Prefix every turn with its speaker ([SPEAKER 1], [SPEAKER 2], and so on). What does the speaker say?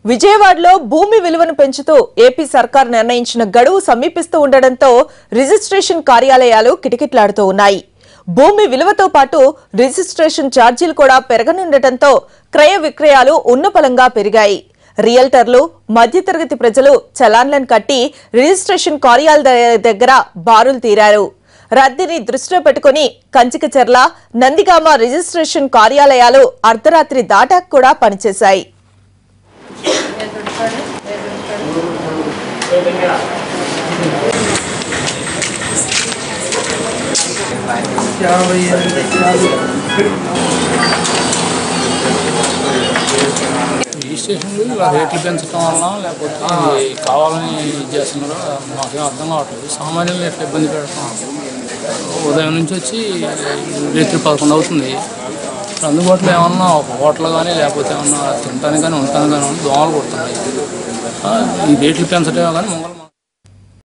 [SPEAKER 1] విజయవాడలో భూమి విలువను పెంచుతూ ఏపీ సర్కార్ నిర్ణయించిన గడువు సమీపిస్తూ ఉండడంతో రిజిస్ట్రేషన్ కార్యాలయాలు కిటకిటలాడుతూ ఉన్నాయి. భూమి విలువతో పాటు రిజిస్ట్రేషన్ ఛార్జీలు కూడా పెరగనుండటంతో క్రయ విక్రయాలు ఉన్నపలంగా పెరిగాయి. రియల్టర్లు, మధ్యతరగతి ప్రజలు చలాన్లను కట్టి రిజిస్ట్రేషన్ కార్యాలయాల దగ్గర బారులు తీరారు. రద్దీని దృష్టిలో పెట్టుకుని కంచికచర్ల, నందిగామ రిజిస్ట్రేషన్ కార్యాలయాలు అర్ధరాత్రి దాటాక కూడా పనిచేశాయి.
[SPEAKER 2] రిజిస్ట్రేషన్లు రేట్లు పెంచడం వల్ల లేకపోతే కావాలని చేస్తున్నారో మాకేం అర్థం కావట్లేదు. సామాన్యులు ఎట్లా ఇబ్బంది పెడతాం. ఉదయం నుంచి వచ్చి రాత్రి 11 అవుతుంది. అందుబాటులో ఏమన్నా ఒక హోటల్ కానీ లేకపోతే ఏమన్నా తినడానికి కానీ ఉంటాను కానీ దోమలు కొడుతున్నాయి. ఈ రేట్లు పెంచడమే కానీ